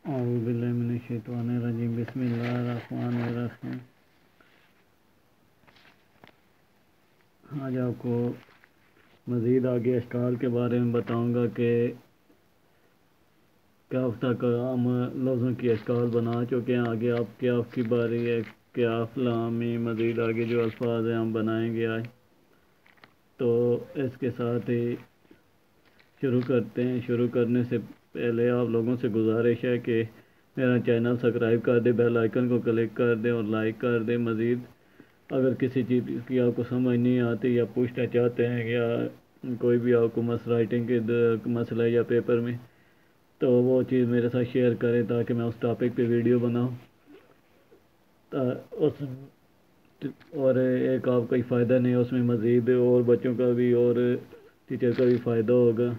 اعوذ باللہ من الشیطان الرجیم بسم اللہ الرحمن الرحیم۔ آج آپ کو مزید آگے اشکال کے بارے میں بتاؤں گا کہ کاف تک ہم لفظوں کی اشکال بنا چکے ہیں۔ آگے آپ کاف کی باری ہے، کاف لام میم، مزید آگے جو الفاظ ہیں ہم بنائیں گے آج۔ تو اس کے ساتھ ہی شروع کرتے ہیں۔ شروع کرنے سے پہلے آپ لوگوں سے گزارش ہے کہ میرا چینل سبسکرائب کر دیں، بیل آئیکن کو کلک کر دیں اور لائک کر دیں۔ مزید اگر کسی چیز کی آپ کو سمجھ نہیں آتی یا پوچھنا چاہتے ہیں یا کوئی بھی آپ کو رائٹنگ کے مسئلہ یا پیپر میں، تو وہ چیز میرے ساتھ شیئر کریں تاکہ میں اس ٹاپک پہ ویڈیو بناؤں اس اور ایک آپ کا ہی فائدہ نہیں، اس میں مزید اور بچوں کا بھی اور ٹیچر کا بھی فائدہ ہوگا۔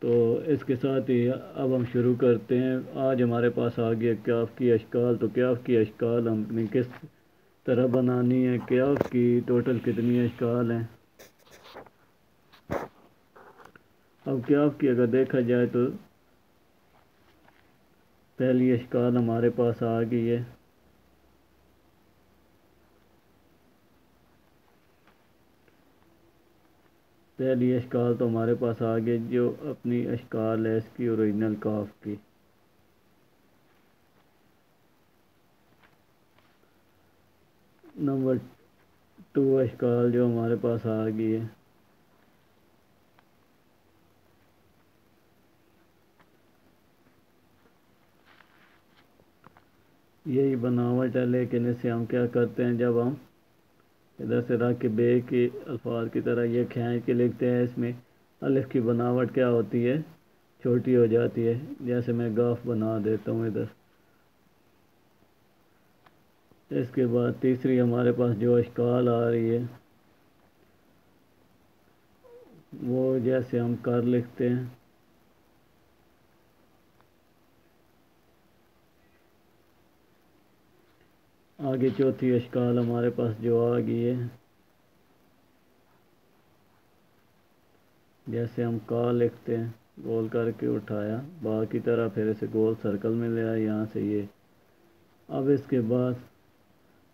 تو اس کے ساتھ ہی اب ہم شروع کرتے ہیں۔ آج ہمارے پاس آ گیا کاف کی اشکال۔ تو کاف کی اشکال ہم نے کس طرح بنانی ہے، کاف کی ٹوٹل کتنی اشکال ہیں۔ اب کاف کی اگر دیکھا جائے تو پہلی اشکال ہمارے پاس آ گئی ہے۔ پہلی اشکال تو ہمارے پاس آ گئی جو اپنی اشکال ہے اس کی اوریجنل کاف کی۔ نمبر 2 اشکال جو ہمارے پاس آ گئی ہے، یہی بناوٹ ہے، لیکن اسے ہم کیا کرتے ہیں، جب ہم ادھر سے رکھ کے بے کے الفاظ کی طرح یہ کھینچ کے لکھتے ہیں، اس میں الف کی بناوٹ کیا ہوتی ہے، چھوٹی ہو جاتی ہے۔ جیسے میں گاف بنا دیتا ہوں ادھر۔ اس کے بعد تیسری ہمارے پاس جو اشکال آ رہی ہے وہ جیسے ہم کر لکھتے ہیں۔ آگے چوتھی اشکال ہمارے پاس جو آ گئی ہے، جیسے ہم کا لکھتے ہیں، گول کر کے اٹھایا با کی طرح، پھر اسے گول سرکل میں لے آیا یہاں سے یہ۔ اب اس کے بعد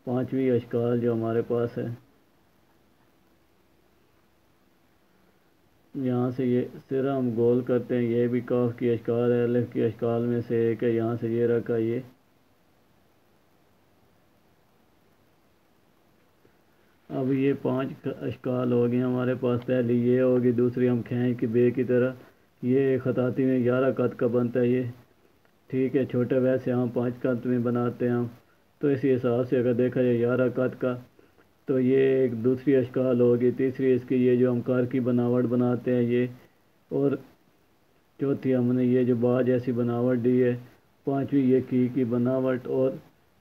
پانچویں اشکال جو ہمارے پاس ہے، یہاں سے یہ سرا ہم گول کرتے ہیں، یہ بھی کاف کی اشکال ہے، الف کی اشکال میں سے ایک ہے، یہاں سے یہ رکھا یہ۔ اب یہ 5 اشکال ہو گئے ہمارے پاس۔ پہلی یہ ہوگی، دوسری ہم کھینچ کے بے کی طرح، یہ خطاطی میں 11 قط کا بنتا ہے یہ، ٹھیک ہے، چھوٹے ویسے ہم 5 قط میں بناتے ہیں ہم، تو اسی حساب سے اگر دیکھا جائے 11 قط کا، تو یہ ایک دوسری اشکال ہوگی۔ تیسری اس کی یہ جو ہم کار کی بناوٹ بناتے ہیں یہ، اور چوتھی ہم نے یہ جو با جیسی بناوٹ دی ہے، پانچویں یہ کی بناوٹ، اور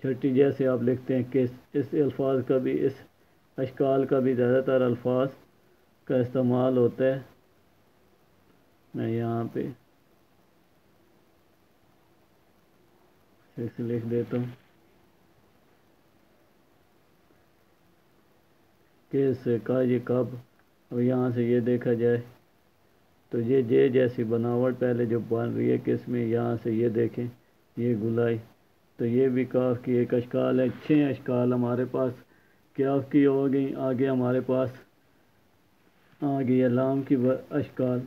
چھٹی جیسے آپ لکھتے ہیں کہ اس الفاظ کا بھی، اس اشکال کا بھی زیادہ تر الفاظ کا استعمال ہوتا ہے۔ میں یہاں پہ پھر سے لکھ دیتا ہوں کہ اس کا یہ کب، اور یہاں سے یہ دیکھا جائے تو یہ جے جیسی بناوٹ پہلے جو بن رہی ہے کس میں، یہاں سے یہ دیکھیں یہ گلائی، تو یہ بھی کاف کی ایک اشکال ہے۔ 6 اشکال ہمارے پاس کاف کی ہو گئی۔ آگے ہمارے پاس آ گئی ہے لام کی اشکال۔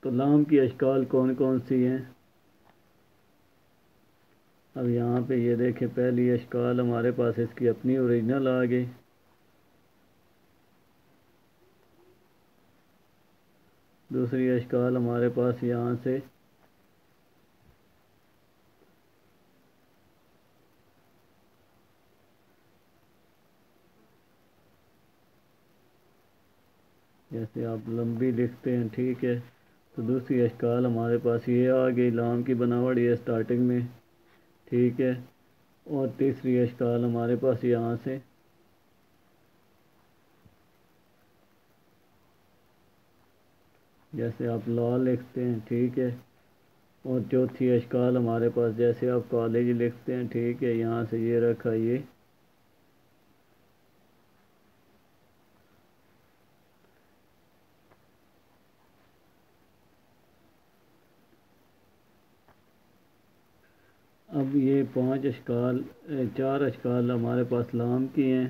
تو لام کی اشکال کون کون سی ہیں، اب یہاں پہ یہ دیکھیں، پہلی اشکال ہمارے پاس اس کی اپنی اوریجنل آ گئی۔ دوسری اشکال ہمارے پاس یہاں سے جیسے آپ لمبی لکھتے ہیں، ٹھیک ہے، تو دوسری اشکال ہمارے پاس یہ آ گئی، لام کی بناوٹ یہ سٹارٹنگ میں، ٹھیک ہے، اور تیسری اشکال ہمارے پاس یہاں سے جیسے آپ لا لکھتے ہیں، ٹھیک ہے، اور چوتھی اشکال ہمارے پاس جیسے آپ کالج لکھتے ہیں، ٹھیک ہے، یہاں سے یہ رکھا یہ۔ اب یہ چار اشکال ہمارے پاس لام کی ہیں.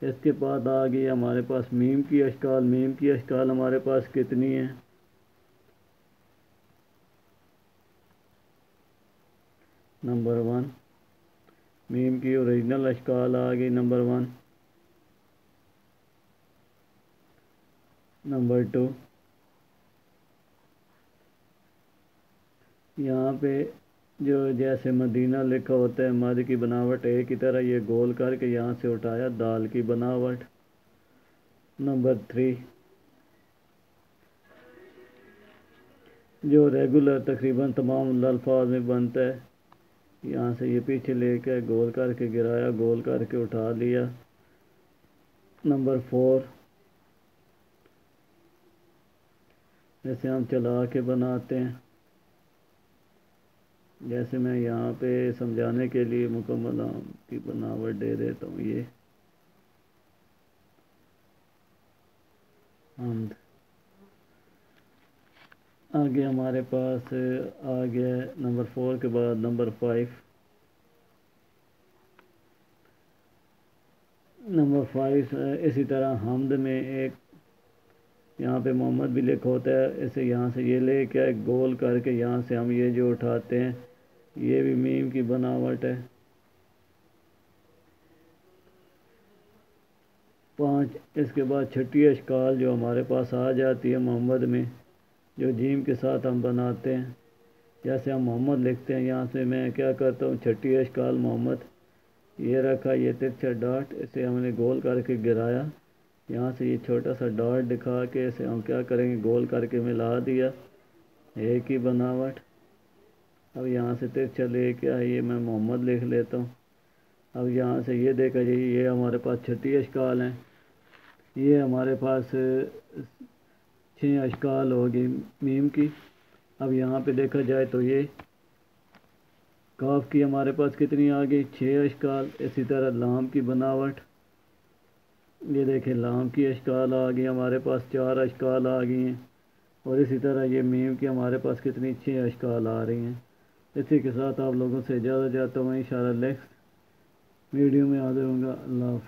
اس کے بعد آ گئی ہمارے پاس میم کی اشکال. میم کی اشکال ہمارے پاس کتنی ہیں؟ نمبر 1 میم کی اوریجنل اشکال آ گئی. نمبر 1. نمبر 2 یہاں پہ جو جیسے مدینہ لکھا ہوتا ہے مد کی بناوٹ اے کی طرح یہ گول کر کے یہاں سے اٹھایا دال کی بناوٹ. نمبر 3 جو ریگولر تقریباً تمام الفاظ میں بنتا ہے یہاں سے یہ پیچھے لے کے گول کر کے گرایا گول کر کے اٹھا لیا. نمبر 4 جیسے ہم چلا کے بناتے ہیں. جیسے میں یہاں پہ سمجھانے کے لیے مکمل آم کی بناوٹ دے دیتا ہوں. یہ حمد آگے ہمارے پاس آ گیا نمبر 4 کے بعد نمبر 5. نمبر 5 اسی طرح حمد میں ایک یہاں پہ محمد بھی لکھا ہوتا ہے. اسے یہاں سے یہ لے کے گول کر کے یہاں سے ہم یہ جو اٹھاتے ہیں یہ بھی میم کی بناوٹ ہے. 5 اس کے بعد چھٹی اشکال جو ہمارے پاس آ جاتی ہے محمد میں جو جیم کے ساتھ ہم بناتے ہیں. جیسے ہم محمد لکھتے ہیں یہاں سے میں کیا کرتا ہوں چھٹی اشکال محمد یہ رکھا یہ ترچھا ڈاٹ اسے ہم نے گول کر کے گرایا. یہاں سے یہ چھوٹا سا ڈاٹ دکھا کے اسے ہم کیا کریں گے گول کر کے ملا دیا ایک ہی بناوٹ. اب یہاں سے ترچھا لے کے آئیے میں محمد لکھ لیتا ہوں. اب یہاں سے یہ دیکھا جائے یہ ہمارے پاس چھٹی اشکال ہیں. یہ ہمارے پاس 6 اشکال ہوگی میم کی. اب یہاں پہ دیکھا جائے تو یہ کاف کی ہمارے پاس کتنی آ گئی 6 اشکال. اسی طرح لام کی بناوٹ یہ دیکھیں لام کی اشکال آ گئی ہمارے پاس 4 اشکال آ گئی ہیں. اور اسی طرح یہ میم کی ہمارے پاس کتنی 6 اشکال آ رہی ہیں. اسی کے ساتھ آپ لوگوں سے اجازت چاہتا ہوں انشاءاللہ نیکسٹ ویڈیو میں حاضر ہوں گا. اللہ حافظ.